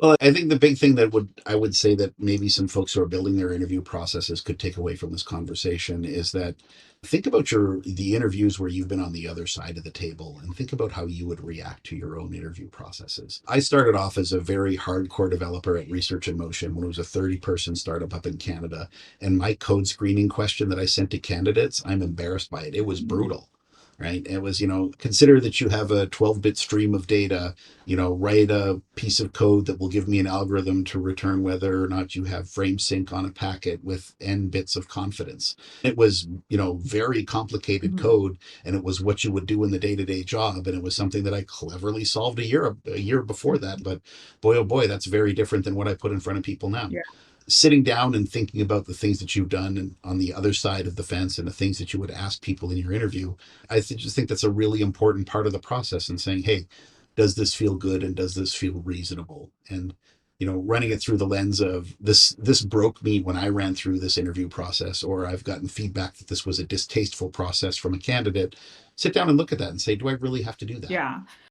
Well, I think the big thing that I would say that maybe some folks who are building their interview processes could take away from this conversation is that think about the interviews where you've been on the other side of the table and think about how you would react to your own interview processes. I started off as a very hardcore developer at Research in Motion when it was a 30-person startup up in Canada. And my code screening question that I sent to candidates, I'm embarrassed by it. It was brutal. Right. It was, consider that you have a 12-bit stream of data, write a piece of code that will give me an algorithm to return whether or not you have frame sync on a packet with n bits of confidence. It was, very complicated Mhm. code, and it was what you would do in the day-to-day job, and it was something that I cleverly solved a year before that. But boy, oh boy, that's very different than what I put in front of people now. Yeah. Sitting down and thinking about the things that you've done and on the other side of the fence and the things that you would ask people in your interview, just think that's a really important part of the process, and saying, hey, does this feel good and does this feel reasonable? And running it through the lens of this broke me when I ran through this interview process, or I've gotten feedback that this was a distasteful process from a candidate. Sit down and look at that and say, do I really have to do that? Yeah.